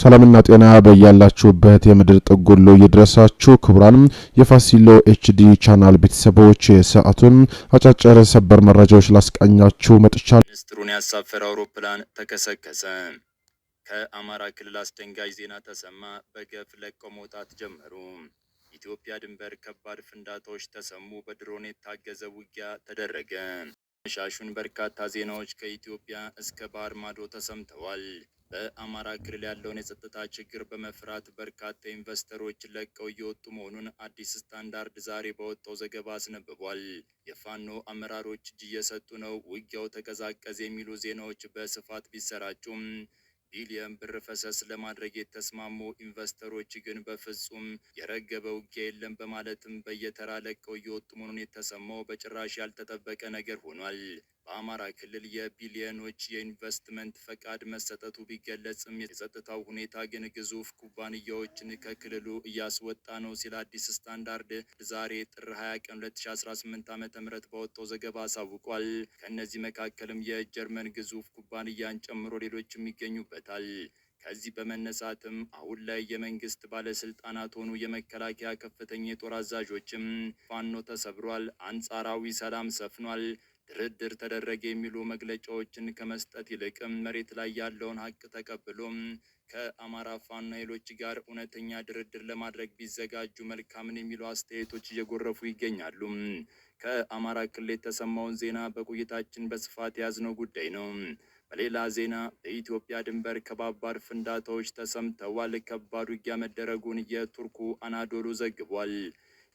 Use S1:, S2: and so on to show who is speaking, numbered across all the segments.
S1: ሰላምና ጤና በያላችሁበት የምድር ጥግ ሁሉ ይድረሳችሁ። ክቡራን የፋሲሎ ኤችዲ ቻናል ቤተሰቦች ሰዓቱን አጫጭር ሰበር መረጃዎች ላስቃኛችሁ መጥቻለሁ።
S2: ሚኒስትሩን ያሳፈረ አውሮፕላን ተከሰከሰ። ከአማራ ክልል አስደንጋጭ ዜና ተሰማ። በገፍ ለቀው መውጣት ጀመሩ። ኢትዮጵያ ድንበር ከባድ ፍንዳታዎች ተሰሙ። በድሮን የታገዘ ውጊያ ተደረገ። ሻሹን በርካታ ዜናዎች ከኢትዮጵያ እስከ ባህር ማዶ ተሰምተዋል። በአማራ ክልል ያለውን የጸጥታ ችግር በመፍራት በርካታ ኢንቨስተሮች ለቀው እየወጡ መሆኑን አዲስ ስታንዳርድ ዛሬ በወጣው ዘገባ አስነብቧል። የፋኖ አመራሮች እጅ እየሰጡ ነው፣ ውጊያው ተቀዛቀዘ የሚሉ ዜናዎች በስፋት ቢሰራጩም ቢሊየን ብር ፈሰስ ለማድረግ የተስማሙ ኢንቨስተሮች ግን በፍጹም የረገበ ውጊያ የለም በማለትም በየተራ ለቀው እየወጡ መሆኑን የተሰማው በጭራሽ ያልተጠበቀ ነገር ሆኗል። በአማራ ክልል የቢሊዮኖች የኢንቨስትመንት ፈቃድ መሰጠቱ ቢገለጽም የጸጥታው ሁኔታ ግን ግዙፍ ኩባንያዎችን ከክልሉ እያስወጣ ነው ሲል አዲስ ስታንዳርድ ዛሬ ጥር 20 ቀን 2018 ዓ.ም በወጣው ዘገባ አሳውቋል። ከእነዚህ መካከልም የጀርመን ግዙፍ ኩባንያን ጨምሮ ሌሎችም ይገኙበታል። ከዚህ በመነሳትም አሁን ላይ የመንግስት ባለስልጣናት ሆኑ የመከላከያ ከፍተኛ የጦር አዛዦችም ፋኖ ተሰብሯል፣ አንጻራዊ ሰላም ሰፍኗል፣ ድርድር ተደረገ የሚሉ መግለጫዎችን ከመስጠት ይልቅም መሬት ላይ ያለውን ሀቅ ተቀብሎም ከአማራ ፋኖ ኃይሎች ጋር እውነተኛ ድርድር ለማድረግ ቢዘጋጁ መልካምን የሚሉ አስተያየቶች እየጎረፉ ይገኛሉ። ከአማራ ክልል የተሰማውን ዜና በቆይታችን በስፋት የያዝነው ጉዳይ ነው። በሌላ ዜና በኢትዮጵያ ድንበር ከባባድ ፍንዳታዎች ተሰምተዋል። ከባድ ውጊያ መደረጉን የቱርኩ አናዶሉ ዘግቧል።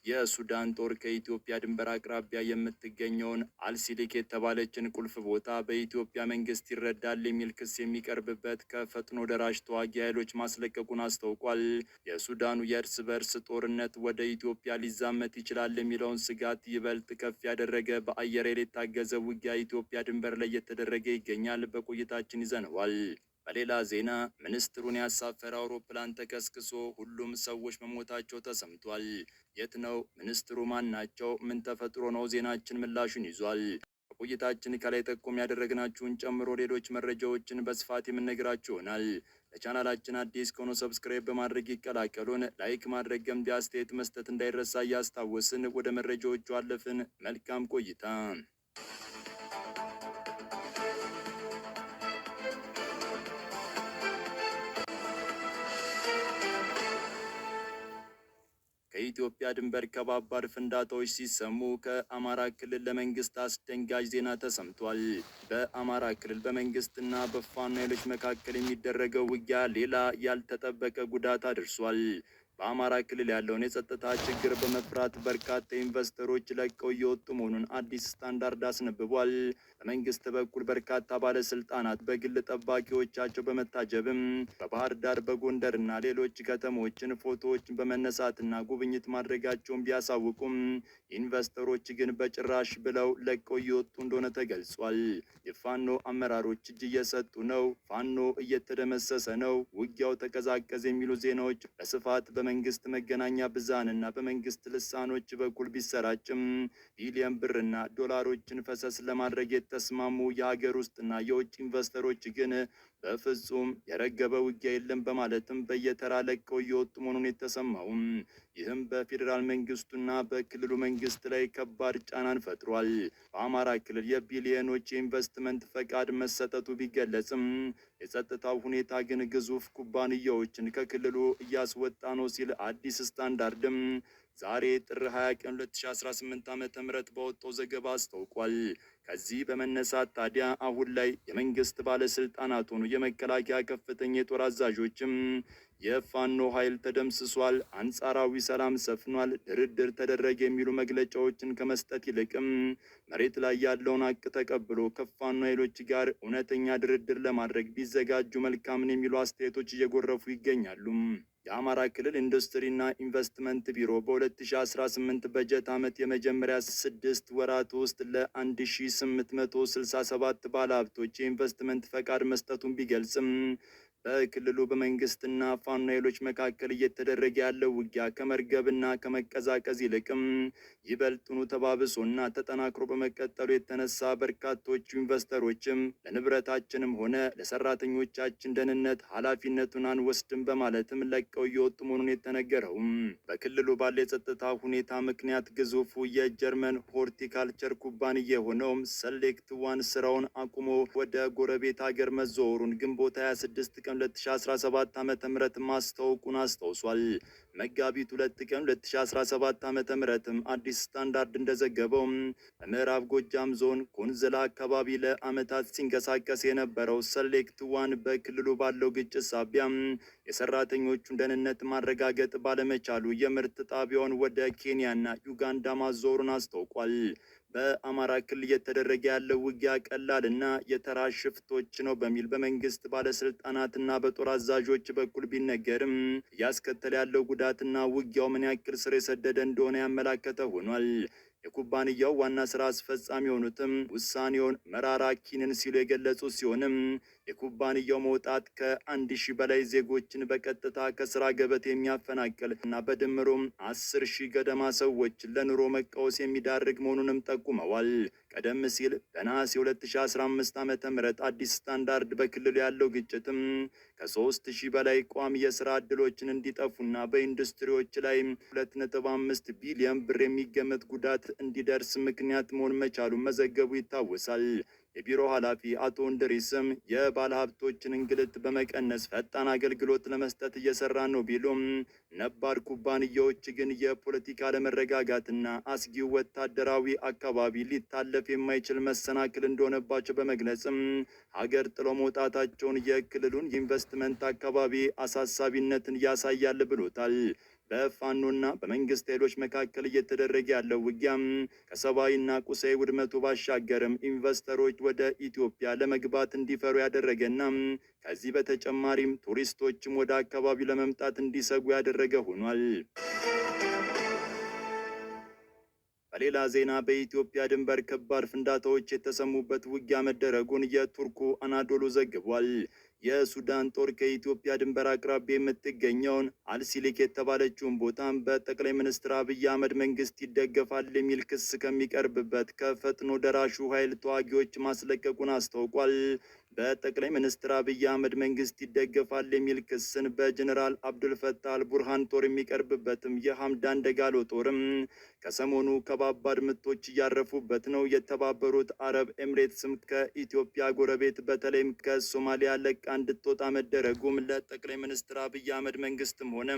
S2: የሱዳን ጦር ከኢትዮጵያ ድንበር አቅራቢያ የምትገኘውን አልሲሊክ የተባለችን ቁልፍ ቦታ በኢትዮጵያ መንግስት ይረዳል የሚል ክስ የሚቀርብበት ከፈጥኖ ደራሽ ተዋጊ ኃይሎች ማስለቀቁን አስታውቋል። የሱዳኑ የእርስ በርስ ጦርነት ወደ ኢትዮጵያ ሊዛመት ይችላል የሚለውን ስጋት ይበልጥ ከፍ ያደረገ በአየር ኃይል የታገዘ ውጊያ ኢትዮጵያ ድንበር ላይ እየተደረገ ይገኛል። በቆይታችን ይዘነዋል። በሌላ ዜና ሚኒስትሩን ያሳፈረ አውሮፕላን ተከስክሶ ሁሉም ሰዎች መሞታቸው ተሰምቷል። የት ነው ሚኒስትሩ? ማን ናቸው? ምን ተፈጥሮ ነው? ዜናችን ምላሹን ይዟል። በቆይታችን ከላይ ጠቆም ያደረግናችሁን ጨምሮ ሌሎች መረጃዎችን በስፋት የምንነግራችሁ ይሆናል። ለቻናላችን አዲስ ከሆኑ ሰብስክራይብ በማድረግ ይቀላቀሉን። ላይክ ማድረግ፣ ገንቢ አስተያየት መስጠት እንዳይረሳ እያስታወስን ወደ መረጃዎቹ አለፍን። መልካም ቆይታ። ከኢትዮጵያ ድንበር ከባባድ ፍንዳታዎች ሲሰሙ ከአማራ ክልል ለመንግስት አስደንጋጭ ዜና ተሰምቷል። በአማራ ክልል በመንግስትና በፋኖ ኃይሎች መካከል የሚደረገው ውጊያ ሌላ ያልተጠበቀ ጉዳት አድርሷል። በአማራ ክልል ያለውን የጸጥታ ችግር በመፍራት በርካታ ኢንቨስተሮች ለቀው እየወጡ መሆኑን አዲስ ስታንዳርድ አስነብቧል። በመንግስት በኩል በርካታ ባለስልጣናት በግል ጠባቂዎቻቸው በመታጀብም በባህር ዳር፣ በጎንደርና ሌሎች ከተሞችን ፎቶዎችን በመነሳትና ጉብኝት ማድረጋቸውን ቢያሳውቁም ኢንቨስተሮች ግን በጭራሽ ብለው ለቀው እየወጡ እንደሆነ ተገልጿል። የፋኖ አመራሮች እጅ እየሰጡ ነው፣ ፋኖ እየተደመሰሰ ነው፣ ውጊያው ተቀዛቀዘ የሚሉ ዜናዎች በስፋት በመንግስት መገናኛ ብዙሃንና በመንግስት ልሳኖች በኩል ቢሰራጭም ቢሊዮን ብርና ዶላሮችን ፈሰስ ለማድረግ የተስማሙ የሀገር ውስጥና የውጭ ኢንቨስተሮች ግን በፍጹም የረገበ ውጊያ የለም በማለትም በየተራ ለቀው እየወጡ መሆኑን የተሰማው። ይህም በፌዴራል መንግስቱና በክልሉ መንግስት ላይ ከባድ ጫናን ፈጥሯል። በአማራ ክልል የቢሊዮኖች የኢንቨስትመንት ፈቃድ መሰጠቱ ቢገለጽም የጸጥታው ሁኔታ ግን ግዙፍ ኩባንያዎችን ከክልሉ እያስወጣ ነው ሲል አዲስ ስታንዳርድም ዛሬ ጥር 20 ቀን 2018 ዓ.ም በወጣው ዘገባ አስታውቋል። ከዚህ በመነሳት ታዲያ አሁን ላይ የመንግስት ባለስልጣናት ሆኑ የመከላከያ ከፍተኛ የጦር አዛዦችም የፋኖ ኃይል ተደምስሷል፣ አንጻራዊ ሰላም ሰፍኗል፣ ድርድር ተደረገ የሚሉ መግለጫዎችን ከመስጠት ይልቅም መሬት ላይ ያለውን ሀቅ ተቀብሎ ከፋኖ ኃይሎች ጋር እውነተኛ ድርድር ለማድረግ ቢዘጋጁ መልካምን የሚሉ አስተያየቶች እየጎረፉ ይገኛሉ። የአማራ ክልል ኢንዱስትሪና ኢንቨስትመንት ቢሮ በ2018 በጀት ዓመት የመጀመሪያ 6 ወራት ውስጥ ለ1867 ባለሀብቶች የኢንቨስትመንት ፈቃድ መስጠቱን ቢገልጽም በክልሉ በመንግስትና ፋኖ ኃይሎች መካከል እየተደረገ ያለው ውጊያ ከመርገብና ከመቀዛቀዝ ይልቅም ይበልጡኑ ተባብሶና ተጠናክሮ በመቀጠሉ የተነሳ በርካቶቹ ኢንቨስተሮችም ለንብረታችንም ሆነ ለሰራተኞቻችን ደህንነት ኃላፊነቱን አንወስድም በማለትም ለቀው እየወጡ መሆኑን የተነገረው በክልሉ ባለ የጸጥታ ሁኔታ ምክንያት ግዙፉ የጀርመን ሆርቲካልቸር ኩባንያ የሆነውም ሰሌክት ዋን ስራውን አቁሞ ወደ ጎረቤት ሀገር መዘዋወሩን ግንቦት 26 ቀን 2017 ዓ.ም ማስታወቁን አስታውሷል። መጋቢት 2 ቀን 2017 ዓ.ም አዲስ ስታንዳርድ እንደዘገበው በምዕራብ ጎጃም ዞን ኮንዝላ አካባቢ ለዓመታት ሲንቀሳቀስ የነበረው ሰሌክት ዋን በክልሉ ባለው ግጭት ሳቢያ የሰራተኞቹን ደህንነት ማረጋገጥ ባለመቻሉ የምርት ጣቢያውን ወደ ኬንያና ዩጋንዳ ማዞሩን አስታውቋል። በአማራ ክልል እየተደረገ ያለው ውጊያ ቀላልና የተራ ሽፍቶች ነው በሚል በመንግስት ባለስልጣናትና በጦር አዛዦች በኩል ቢነገርም እያስከተለ ያለው ጉዳትና ውጊያው ምን ያክል ስር የሰደደ እንደሆነ ያመላከተ ሆኗል። የኩባንያው ዋና ስራ አስፈጻሚ የሆኑትም ውሳኔውን መራራ ኪንን ሲሉ የገለጹ ሲሆንም የኩባንያው መውጣት ከ1000 በላይ ዜጎችን በቀጥታ ከስራ ገበት የሚያፈናቅል እና በድምሩም 10,000 ገደማ ሰዎች ለኑሮ መቃወስ የሚዳርግ መሆኑንም ጠቁመዋል። ቀደም ሲል በነሐሴ 2015 ዓ.ም አዲስ ስታንዳርድ በክልሉ ያለው ግጭትም ከ3000 በላይ ቋሚ የስራ ዕድሎችን እንዲጠፉና በኢንዱስትሪዎች ላይ 2.5 ቢሊዮን ብር የሚገመት ጉዳት እንዲደርስ ምክንያት መሆን መቻሉን መዘገቡ ይታወሳል። የቢሮ ኃላፊ አቶ እንድሪስም የባለሀብቶችን እንግልት በመቀነስ ፈጣን አገልግሎት ለመስጠት እየሰራ ነው ቢሉም ነባር ኩባንያዎች ግን የፖለቲካ አለመረጋጋትና አስጊው ወታደራዊ አካባቢ ሊታለፍ የማይችል መሰናክል እንደሆነባቸው በመግለጽም ሀገር ጥሎ መውጣታቸውን የክልሉን ኢንቨስትመንት አካባቢ አሳሳቢነትን ያሳያል ብሎታል። በፋኖና በመንግስት ኃይሎች መካከል እየተደረገ ያለው ውጊያም ከሰብአዊና ቁሳዊ ውድመቱ ባሻገርም ኢንቨስተሮች ወደ ኢትዮጵያ ለመግባት እንዲፈሩ ያደረገና ከዚህ በተጨማሪም ቱሪስቶችም ወደ አካባቢው ለመምጣት እንዲሰጉ ያደረገ ሆኗል። በሌላ ዜና በኢትዮጵያ ድንበር ከባድ ፍንዳታዎች የተሰሙበት ውጊያ መደረጉን የቱርኩ አናዶሉ ዘግቧል። የሱዳን ጦር ከኢትዮጵያ ድንበር አቅራቢያ የምትገኘውን አልሲሊክ የተባለችውን ቦታም በጠቅላይ ሚኒስትር አብይ አህመድ መንግስት ይደገፋል የሚል ክስ ከሚቀርብበት ከፈጥኖ ደራሹ ኃይል ተዋጊዎች ማስለቀቁን አስታውቋል። በጠቅላይ ሚኒስትር አብይ አህመድ መንግስት ይደገፋል የሚል ክስን በጀነራል አብዱልፈታህ አልቡርሃን ጦር የሚቀርብበትም የሐምዳን ደጋሎ ጦርም ከሰሞኑ ከባባድ ምቶች እያረፉበት ነው። የተባበሩት አረብ ኤምሬትስም ከኢትዮጵያ ጎረቤት በተለይም ከሶማሊያ ለቃ እንድትወጣ መደረጉም ለጠቅላይ ሚኒስትር አብይ አህመድ መንግስትም ሆነ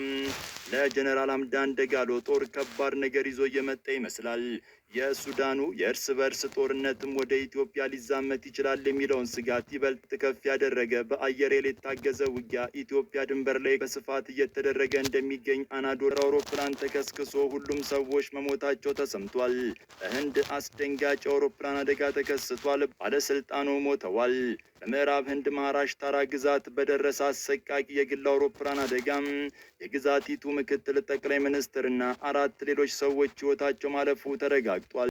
S2: ለጀነራል ሐምዳን ደጋሎ ጦር ከባድ ነገር ይዞ እየመጣ ይመስላል። የሱዳኑ የእርስ በርስ ጦርነትም ወደ ኢትዮጵያ ሊዛመት ይችላል የሚለውን ስጋት ይበልጥ ከፍ ያደረገ በአየር ኃይል የታገዘ ውጊያ ኢትዮጵያ ድንበር ላይ በስፋት እየተደረገ እንደሚገኝ አናዶል አውሮፕላን ተከስክሶ ሁሉም ሰዎች መሞታቸው ተሰምቷል። በህንድ አስደንጋጭ አውሮፕላን አደጋ ተከስቷል። ባለስልጣኑ ሞተዋል። በምዕራብ ህንድ ማሃራሽታራ ግዛት በደረሰ አሰቃቂ የግል አውሮፕላን አደጋም የግዛቲቱ ምክትል ጠቅላይ ሚኒስትርና 4 ሌሎች ሰዎች ህይወታቸው ማለፉ ተረጋግጧል።